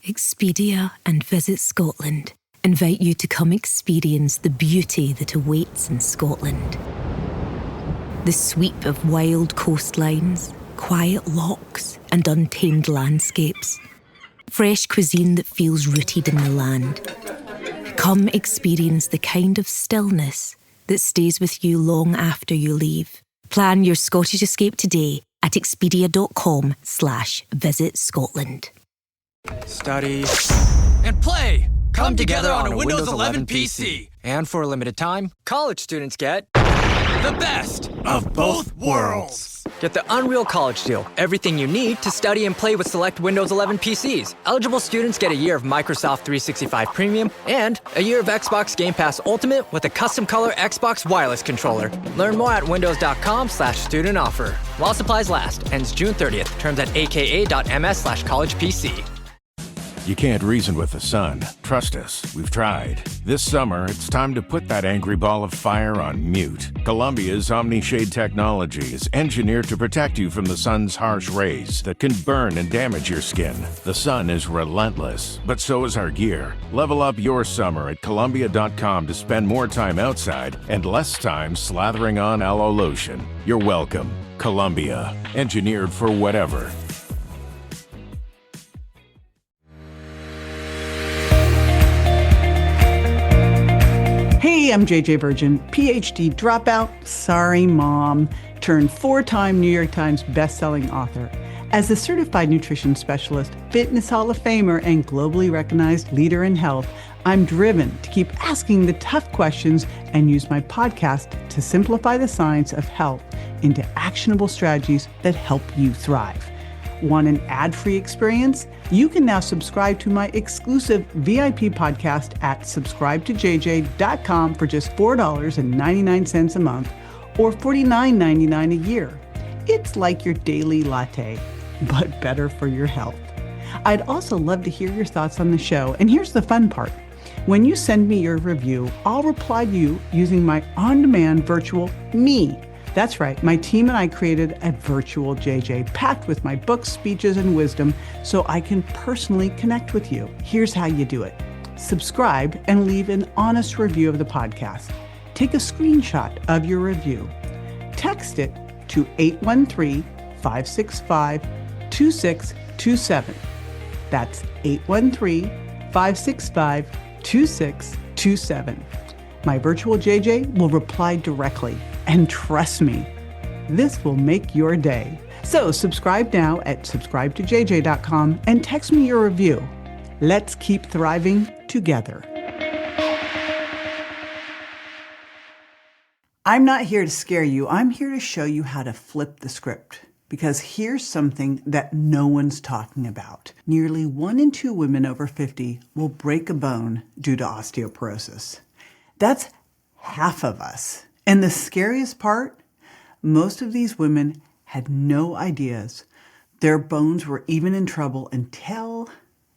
Expedia and Visit Scotland invite you to come experience the beauty that awaits in Scotland. The sweep of wild coastlines, quiet lochs, and untamed landscapes. Fresh cuisine that feels rooted in the land. Come experience the kind of stillness that stays with you long after you leave. Plan your Scottish escape today at expedia.com/Visit Scotland. Study and play come together on a Windows 11 PC. And for a limited time, college students get the best of both worlds. Get the Unreal College Deal. Everything you need to study and play with select Windows 11 PCs. Eligible students get a year of Microsoft 365 Premium and a year of Xbox Game Pass Ultimate with a custom color Xbox wireless controller. Learn more at windows.com/student offer. While supplies last. Ends June 30th. Terms at aka.ms/collegepc. You can't reason with the sun. Trust us, we've tried. This summer, it's time to put that angry ball of fire on mute. Columbia's OmniShade technology is engineered to protect you from the sun's harsh rays that can burn and damage your skin. The sun is relentless, but so is our gear. Level up your summer at Columbia.com to spend more time outside and less time slathering on aloe lotion. You're welcome. Columbia, engineered for whatever. Hey, I'm JJ Virgin, PhD dropout, sorry mom, turned 4-time New York Times bestselling author. As a certified nutrition specialist, fitness Hall of Famer, and globally recognized leader in health, I'm driven to keep asking the tough questions and use my podcast to simplify the science of health into actionable strategies that help you thrive. Want an ad-free experience? You can now subscribe to my exclusive VIP podcast at subscribetojj.com for just $4.99 a month or $49.99 a year. It's like your daily latte, but better for your health. I'd also love to hear your thoughts on the show, and here's the fun part. When you send me your review, I'll reply to you using my on-demand virtual me. That's right, my team and I created a virtual JJ packed with my books, speeches, and wisdom so I can personally connect with you. Here's how you do it. Subscribe and leave an honest review of the podcast. Take a screenshot of your review. Text it to 813-565-2627. That's 813-565-2627. My virtual JJ will reply directly. And trust me, this will make your day. So subscribe now at subscribetojj.com and text me your review. Let's keep thriving together. I'm not here to scare you. I'm here to show you how to flip the script. Because here's something that no one's talking about. Nearly 1 in 2 women over 50 will break a bone due to osteoporosis. That's half of us. And the scariest part, most of these women had no ideas their bones were even in trouble until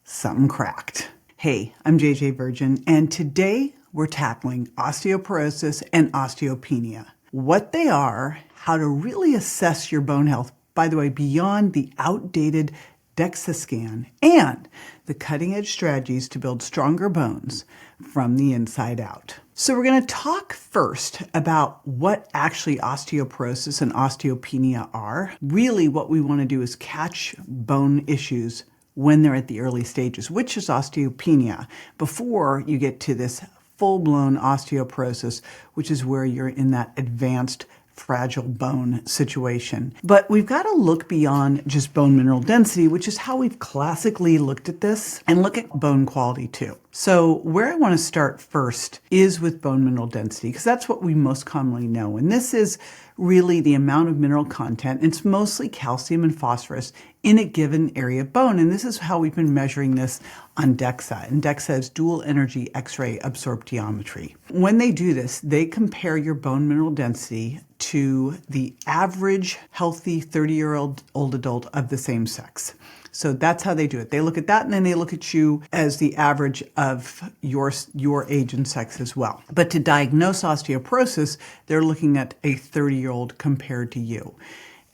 something cracked. Hey, I'm JJ Virgin, and today we're tackling osteoporosis and osteopenia. What they are, how to really assess your bone health, by the way, beyond the outdated DEXA scan, and the cutting-edge strategies to build stronger bones from the inside out. So we're going to talk first about what actually osteoporosis and osteopenia are. Really, what we want to do is catch bone issues when they're at the early stages, which is osteopenia, before you get to this full-blown osteoporosis, which is where you're in that advanced fragile bone situation. But we've got to look beyond just bone mineral density, which is how we've classically looked at this, and look at bone quality too. So where I want to start first is with bone mineral density, because that's what we most commonly know. And this is really the amount of mineral content. It's mostly calcium and phosphorus in a given area of bone. And this is how we've been measuring this on DEXA. And DEXA is dual energy X-ray absorptiometry. When they do this, they compare your bone mineral density to the average healthy 30-year-old adult of the same sex. So that's how they do it. They look at that, and then they look at you as the average of your age and sex as well. But to diagnose osteoporosis, they're looking at a 30-year-old compared to you.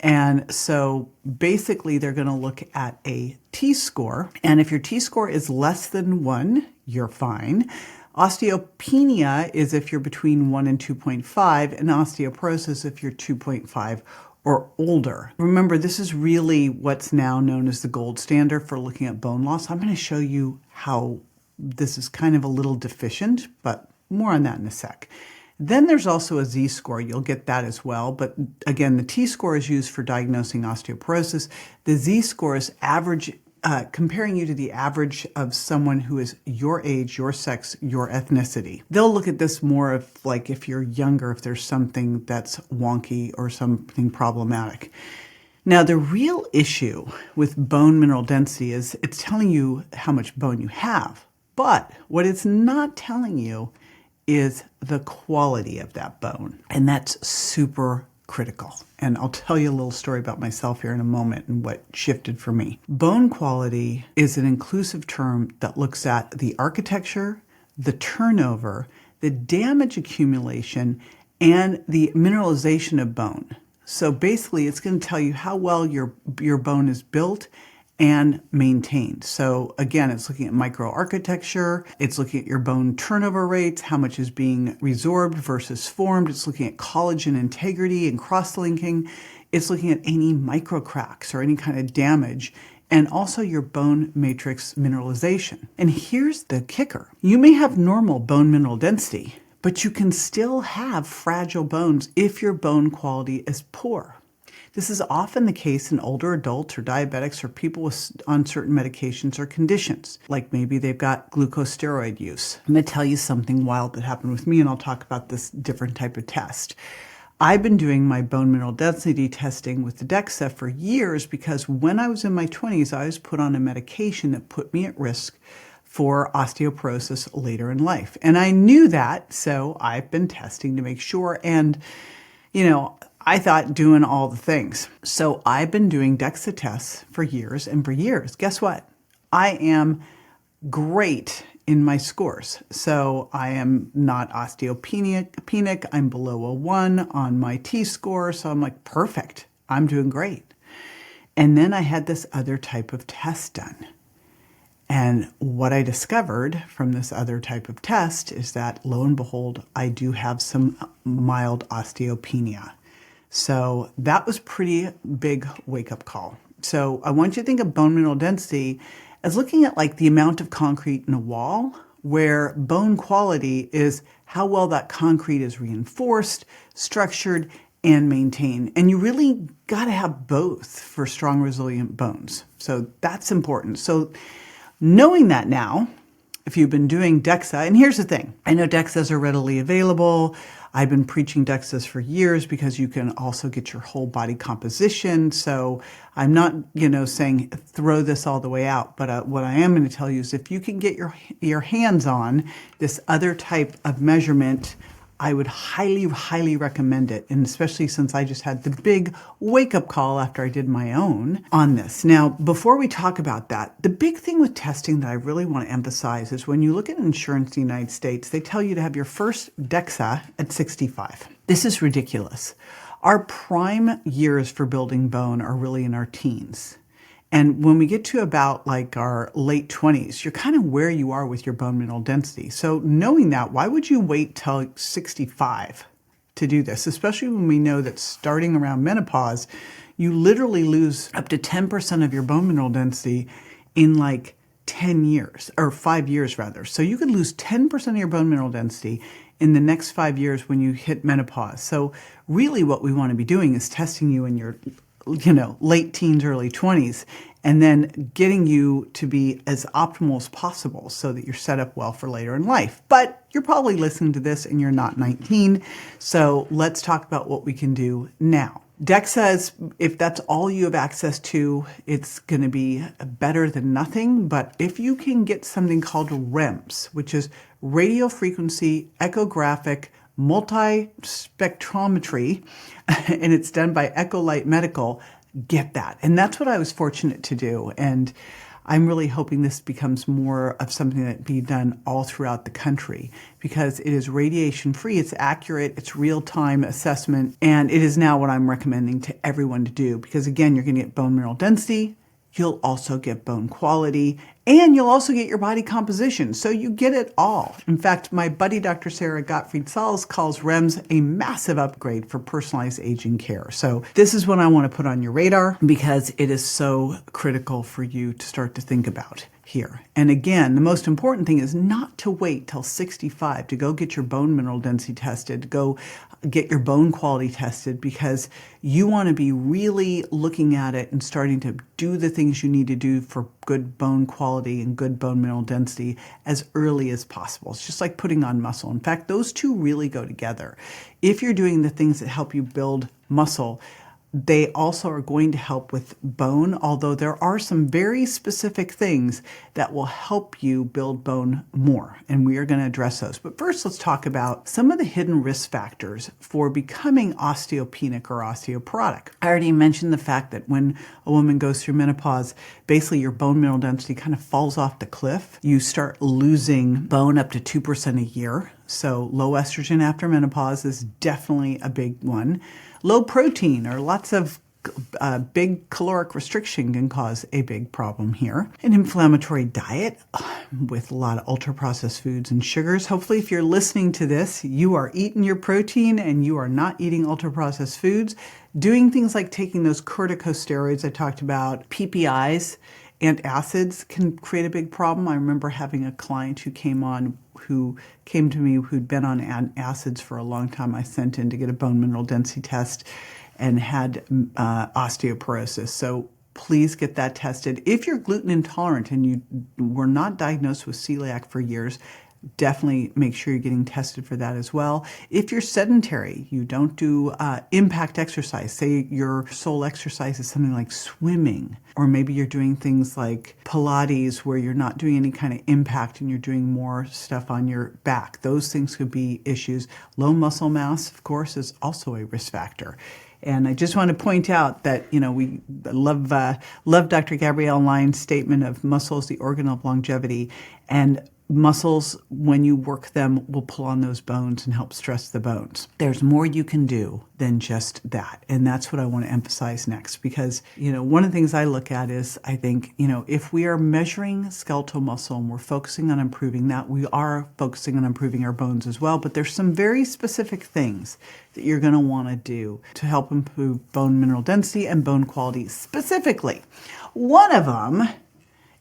And so basically they're going to look at a T-score. And if your T-score is less than 1, you're fine. Osteopenia is if you're between 1 and 2.5, and osteoporosis if you're 2.5 or older. Remember, this is really what's now known as the gold standard for looking at bone loss. I'm going to show you how this is kind of a little deficient, but more on that in a sec. Then there's also a Z-score. You'll get that as well. But again, the T-score is used for diagnosing osteoporosis. The Z-score is average, comparing you to the average of someone who is your age, your sex, your ethnicity. They'll look at this more of like if you're younger, if there's something that's wonky or something problematic. Now, the real issue with bone mineral density is it's telling you how much bone you have. But what it's not telling you is the quality of that bone. And that's super critical. And I'll tell you a little story about myself here in a moment and what shifted for me. Bone quality is an inclusive term that looks at the architecture, the turnover, the damage accumulation, and the mineralization of bone. So basically, it's going to tell you how well your bone is built and maintained. So again, it's looking at microarchitecture, it's looking at your bone turnover rates, how much is being resorbed versus formed, it's looking at collagen integrity and cross-linking, it's looking at any microcracks or any kind of damage, and also your bone matrix mineralization. And here's the kicker. You may have normal bone mineral density, but you can still have fragile bones if your bone quality is poor. This is often the case in older adults or diabetics or people on certain medications or conditions, like maybe they've got glucosteroid use. I'm going to tell you something wild that happened with me, and I'll talk about this different type of test. I've been doing my bone mineral density testing with the DEXA for years because when I was in my 20s, I was put on a medication that put me at risk for osteoporosis later in life. And I knew that, so I've been testing to make sure. And, I thought doing all the things. So I've been doing DEXA tests for years and for years. Guess what? I am great in my scores. So I am not osteopenic. I'm below a 1 on my T-score. So I'm like, perfect. I'm doing great. And then I had this other type of test done. And what I discovered from this other type of test is that, lo and behold, I do have some mild osteopenia. So that was pretty big wake-up call. So I want you to think of bone mineral density as looking at like the amount of concrete in a wall, where bone quality is how well that concrete is reinforced, structured, and maintained. And you really got to have both for strong, resilient bones. So that's important. So knowing that now, if you've been doing DEXA, and here's the thing, I know DEXAs are readily available. I've been preaching DEXAs for years because you can also get your whole body composition. So I'm not, saying throw this all the way out. But what I am going to tell you is if you can get your hands on this other type of measurement, I would highly, highly recommend it. And especially since I just had the big wake-up call after I did my own on this. Now, before we talk about that, the big thing with testing that I really want to emphasize is when you look at insurance in the United States, they tell you to have your first DEXA at 65. This is ridiculous. Our prime years for building bone are really in our teens. And when we get to about like our late 20s, you're kind of where you are with your bone mineral density. So knowing that, why would you wait till 65 to do this? Especially when we know that starting around menopause, you literally lose up to 10% of your bone mineral density in like 10 years, or 5 years rather. So you could lose 10% of your bone mineral density in the next 5 years when you hit menopause. So really what we want to be doing is testing you in your late teens, early 20s, and then getting you to be as optimal as possible so that you're set up well for later in life. But you're probably listening to this and you're not 19. So let's talk about what we can do now. DEXA is, if that's all you have access to, it's going to be better than nothing. But if you can get something called REMS, which is radiofrequency, echographic, multi-spectrometry, and it's done by Echolight Medical, get that. And that's what I was fortunate to do. And I'm really hoping this becomes more of something that be done all throughout the country because it is radiation free, it's accurate, it's real-time assessment, and it is now what I'm recommending to everyone to do because again, you're going to get bone mineral density, you'll also get bone quality, and you'll also get your body composition. So you get it all. In fact, my buddy Dr. Sarah Gottfried-Sals calls REMS a massive upgrade for personalized aging care. So this is what I want to put on your radar because it is so critical for you to start to think about here. And again, the most important thing is not to wait till 65 to go get your bone mineral density tested, go get your bone quality tested because you want to be really looking at it and starting to do the things you need to do for good bone quality and good bone mineral density as early as possible. It's just like putting on muscle. In fact, those two really go together. If you're doing the things that help you build muscle, they also are going to help with bone, although there are some very specific things that will help you build bone more, and we are going to address those. But first, let's talk about some of the hidden risk factors for becoming osteopenic or osteoporotic. I already mentioned the fact that when a woman goes through menopause, basically your bone mineral density kind of falls off the cliff. You start losing bone up to 2% a year. So low estrogen after menopause is definitely a big one. Low protein or lots of big caloric restriction can cause a big problem here. An inflammatory diet with a lot of ultra-processed foods and sugars. Hopefully, if you're listening to this, you are eating your protein and you are not eating ultra-processed foods. Doing things like taking those corticosteroids I talked about, PPIs, and acids can create a big problem. I remember having a client who came to me who'd been on acids for a long time. I sent in to get a bone mineral density test and had osteoporosis. So please get that tested. If you're gluten intolerant and you were not diagnosed with celiac for years, definitely make sure you're getting tested for that as well. If you're sedentary, you don't do impact exercise, say your sole exercise is something like swimming, or maybe you're doing things like Pilates where you're not doing any kind of impact and you're doing more stuff on your back. Those things could be issues. Low muscle mass, of course, is also a risk factor. And I just want to point out that, we love Dr. Gabrielle Lyon's statement of muscle is the organ of longevity. And muscles, when you work them, will pull on those bones and help stress the bones. There's more you can do than just that. And that's what I want to emphasize next because, one of the things I look at is I think, if we are measuring skeletal muscle and we're focusing on improving that, we are focusing on improving our bones as well. But there's some very specific things that you're going to want to do to help improve bone mineral density and bone quality specifically. One of them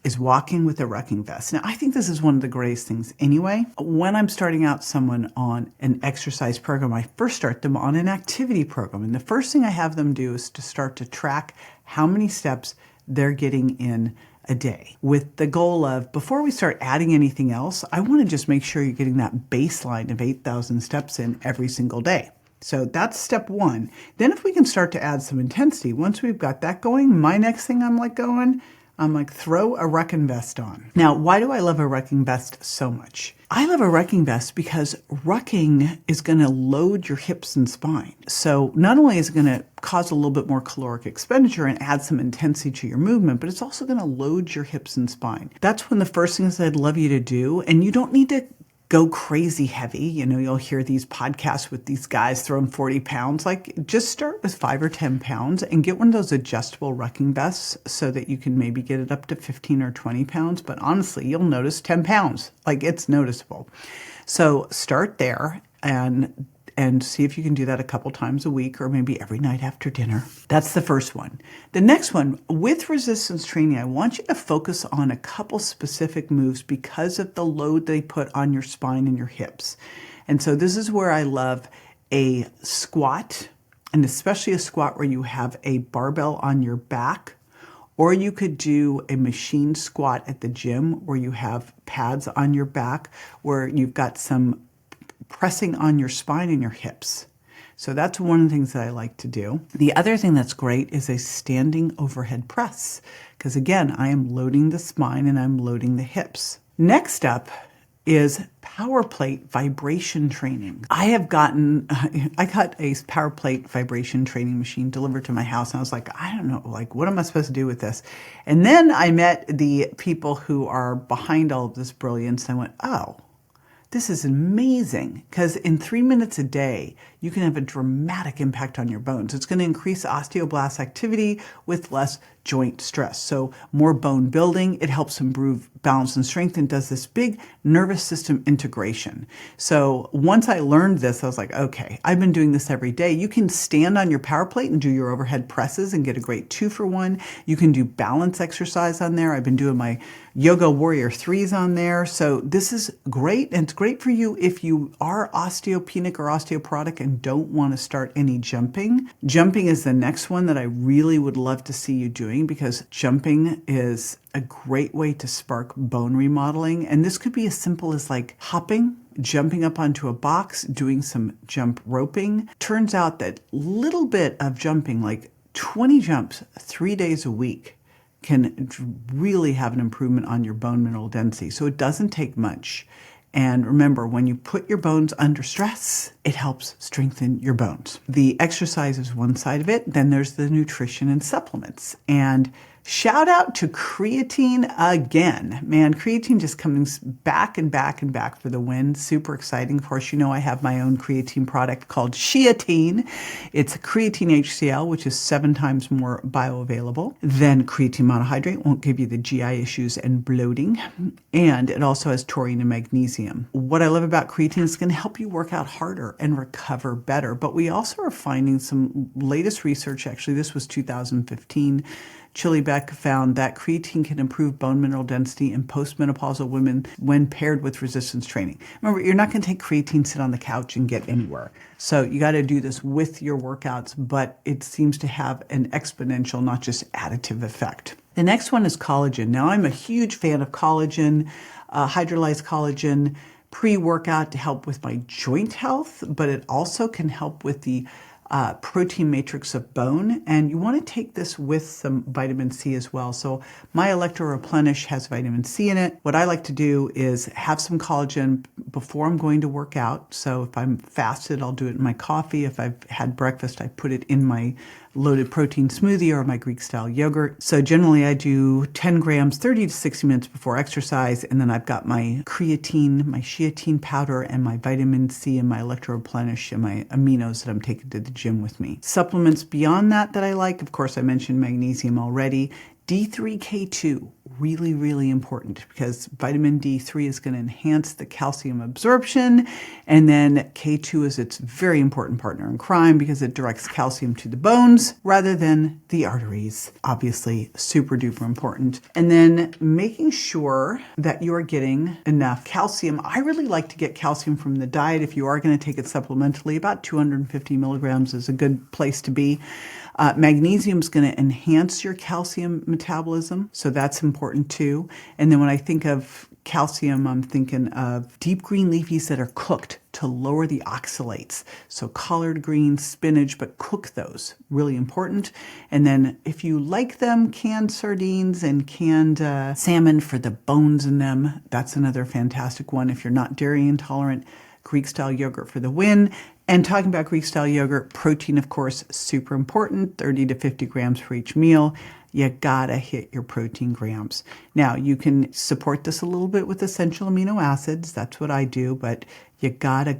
is walking with a wrecking vest. Now, I think this is one of the greatest things anyway. When I'm starting out someone on an exercise program, I first start them on an activity program. And the first thing I have them do is to start to track how many steps they're getting in a day with the goal of, before we start adding anything else, I want to just make sure you're getting that baseline of 8,000 steps in every single day. So that's step one. Then if we can start to add some intensity, once we've got that going, my next thing I'm like, throw a wrecking vest on. Now, why do I love a wrecking vest so much? I love a wrecking vest because wrecking is going to load your hips and spine. So not only is it going to cause a little bit more caloric expenditure and add some intensity to your movement, but it's also going to load your hips and spine. That's one of the first things I'd love you to do. And you don't need to go crazy heavy. You'll hear these podcasts with these guys throwing 40 pounds. Like, just start with 5 or 10 pounds and get one of those adjustable wrecking vests so that you can maybe get it up to 15 or 20 pounds. But honestly, you'll notice 10 pounds. Like, it's noticeable. So start there and see if you can do that a couple times a week or maybe every night after dinner. That's the first one. The next one, with resistance training, I want you to focus on a couple specific moves because of the load they put on your spine and your hips. And so this is where I love a squat, and especially a squat where you have a barbell on your back, or you could do a machine squat at the gym where you have pads on your back, where you've got some pressing on your spine and your hips. So that's one of the things that I like to do. The other thing that's great is a standing overhead press, because again, I am loading the spine and I'm loading the hips. Next up, is power plate vibration training. I got a power plate vibration training machine delivered to my house, and I was like, I don't know, like, what am I supposed to do with this? And then I met the people who are behind all of this brilliance, and I went, oh, this is amazing, because in 3 minutes a day, you can have a dramatic impact on your bones. It's going to increase osteoblast activity with less joint stress. So more bone building, it helps improve balance and strength, and does this big nervous system integration. So once I learned this, I was like, okay, I've been doing this every day. You can stand on your power plate and do your overhead presses and get a great 2-for-1. You can do balance exercise on there. I've been doing my Yoga Warrior 3s on there. So this is great, and it's great for you if you are osteopenic or osteoporotic and don't want to start any jumping. Jumping is the next one that I really would love to see you doing, because jumping is a great way to spark bone remodeling. And this could be as simple as like hopping, jumping up onto a box, doing some jump roping. Turns out that little bit of jumping, like 20 jumps 3 days a week, can really have an improvement on your bone mineral density. So it doesn't take much. And remember, when you put your bones under stress, it helps strengthen your bones. The exercise is one side of it. Then there's the nutrition and supplements. And shout out to creatine again. Man, creatine just comes back and back and back for the win. Super exciting. Of course, you know I have my own creatine product called Sheatine. It's creatine HCl, which is 7 times more bioavailable than creatine monohydrate. Won't give you the GI issues and bloating. And it also has taurine and magnesium. What I love about creatine is it's going to help you work out harder and recover better. But we also are finding some latest research, actually this was 2015, Chili Beck found that creatine can improve bone mineral density in postmenopausal women when paired with resistance training. Remember, you're not going to take creatine, sit on the couch, and get anywhere. So you got to do this with your workouts, but it seems to have an exponential, not just additive effect. The next one is collagen. Now, I'm a huge fan of collagen, hydrolyzed collagen, pre-workout to help with my joint health, but it also can help with the protein matrix of bone, and you want to take this with some vitamin C as well. So my Electro Replenish has vitamin C in it. What I like to do is have some collagen before I'm going to work out. So if I'm fasted, I'll do it in my coffee. If I've had breakfast, I put it in my loaded protein smoothie or my Greek style yogurt. So generally I do 10 grams 30 to 60 minutes before exercise, and then I've got my creatine, my Sheatine powder, and my vitamin C and my Electro Replenish and my aminos that I'm taking to the gym with me. Supplements beyond that I like, of course, I mentioned magnesium already. D3K2, really, really important, because vitamin D3 is going to enhance the calcium absorption, and then K2 is its very important partner in crime because it directs calcium to the bones rather than the arteries. Obviously, super duper important. And then making sure that you are getting enough calcium. I really like to get calcium from the diet. If you are going to take it supplementally, about 250 milligrams is a good place to be. Magnesium is going to enhance your calcium metabolism, so that's important too. And then when I think of calcium, I'm thinking of deep green leafies that are cooked to lower the oxalates. So collard greens, spinach, but cook those, really important. And then if you like them, canned sardines and canned salmon for the bones in them, that's another fantastic one. If you're not dairy intolerant, Greek style yogurt for the win. And talking about Greek style yogurt, protein, of course, super important, 30 to 50 grams for each meal. You gotta hit your protein grams. Now, you can support this a little bit with essential amino acids. That's what I do, but you gotta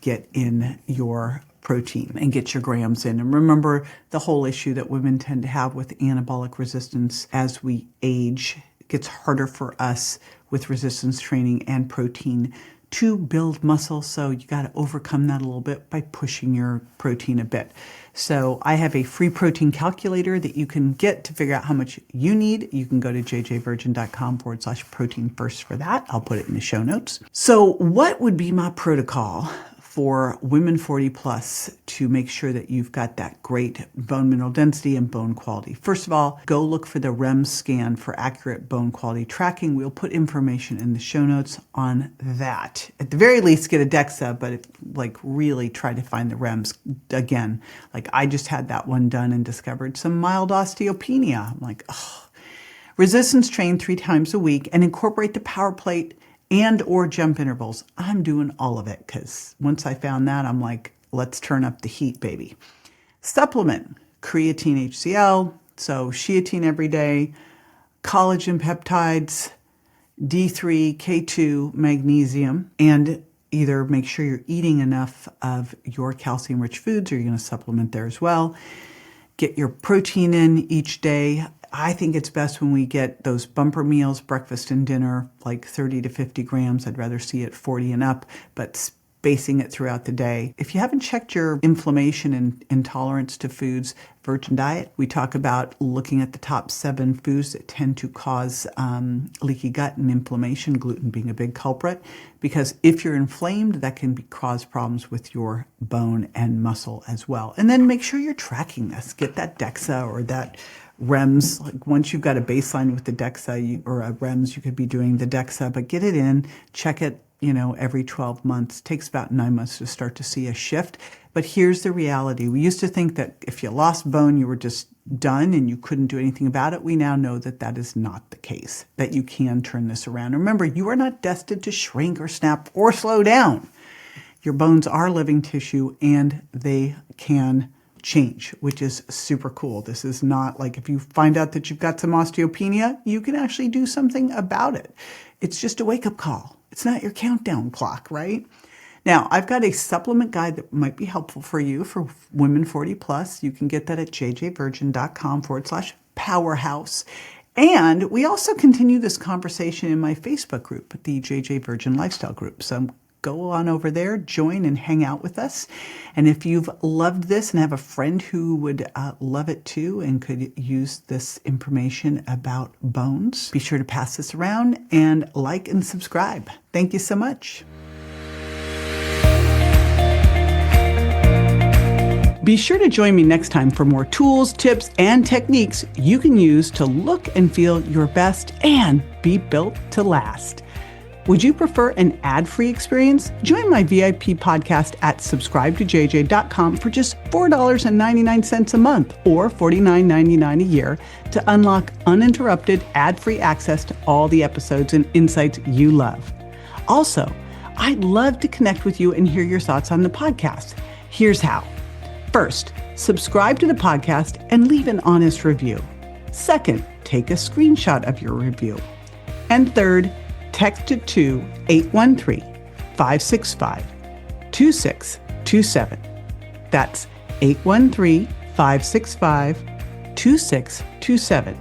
get in your protein and get your grams in. And remember the whole issue that women tend to have with anabolic resistance as we age. It gets harder for us with resistance training and protein to build muscle, so you got to overcome that a little bit by pushing your protein a bit. So I have a free protein calculator that you can get to figure out how much you need. You can go to jjvirgin.com/protein first for that. I'll put it in the show notes. So what would be my protocol for women 40 plus to make sure that you've got that great bone mineral density and bone quality? First of all, go look for the REMS scan for accurate bone quality tracking. We'll put information in the show notes on that. At the very least, get a DEXA, but really try to find the REMS. Again, I just had that one done and discovered some mild osteopenia. I'm like, oh. Resistance train 3 times a week and incorporate the power plate and or jump intervals. I'm doing all of it because once I found that, I'm like, let's turn up the heat, baby. Supplement, creatine HCl, so creatine every day, collagen peptides, D3, K2, magnesium, and either make sure you're eating enough of your calcium-rich foods or you're going to supplement there as well. Get your protein in each day. I think it's best when we get those bumper meals, breakfast and dinner, like 30 to 50 grams. I'd rather see it 40 and up, but spacing it throughout the day. If you haven't checked your inflammation and intolerance to foods, Virgin Diet, we talk about looking at the top 7 foods that tend to cause leaky gut and inflammation, gluten being a big culprit, because if you're inflamed, that can cause problems with your bone and muscle as well. And then make sure you're tracking this. Get that DEXA or that REMS. Like once you've got a baseline with the DEXA or a REMS, you could be doing the DEXA, but get it in, check it, every 12 months. It takes about 9 months to start to see a shift. But here's the reality. We used to think that if you lost bone, you were just done and you couldn't do anything about it. We now know that that is not the case, that you can turn this around. Remember, you are not destined to shrink or snap or slow down. Your bones are living tissue and they can change, which is super cool. This is not like if you find out that you've got some osteopenia, you can actually do something about it. It's just a wake-up call. It's not your countdown clock, right? Now, I've got a supplement guide that might be helpful for you for women 40 plus. You can get that at jjvirgin.com/powerhouse. And we also continue this conversation in my Facebook group, the JJ Virgin Lifestyle Group. So go on over there, join and hang out with us. And if you've loved this and have a friend who would love it too and could use this information about bones, be sure to pass this around and like and subscribe. Thank you so much. Be sure to join me next time for more tools, tips, and techniques you can use to look and feel your best and be built to last. Would you prefer an ad-free experience? Join my VIP podcast at subscribetojj.com for just $4.99 a month or $49.99 a year to unlock uninterrupted ad-free access to all the episodes and insights you love. Also, I'd love to connect with you and hear your thoughts on the podcast. Here's how. First, subscribe to the podcast and leave an honest review. Second, take a screenshot of your review. And third, text it to 813-565-2627. That's 813-565-2627.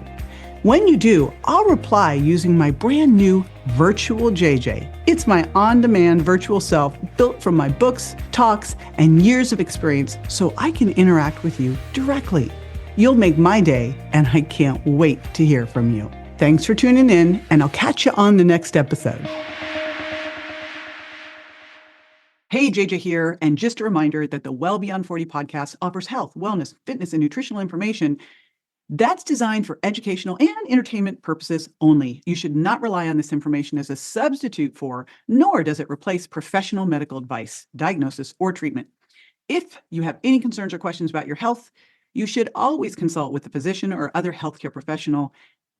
When you do, I'll reply using my brand new Virtual JJ. It's my on-demand virtual self built from my books, talks, and years of experience so I can interact with you directly. You'll make my day, and I can't wait to hear from you. Thanks for tuning in, and I'll catch you on the next episode. Hey, JJ here, and just a reminder that the Well Beyond 40 podcast offers health, wellness, fitness, and nutritional information that's designed for educational and entertainment purposes only. You should not rely on this information as a substitute for, nor does it replace professional medical advice, diagnosis, or treatment. If you have any concerns or questions about your health, you should always consult with a physician or other healthcare professional.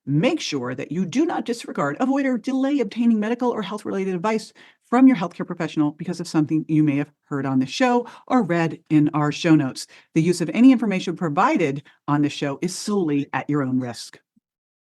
Make sure that you do not disregard, avoid, or delay obtaining medical or health-related advice from your healthcare professional because of something you may have heard on the show or read in our show notes. The use of any information provided on the show is solely at your own risk.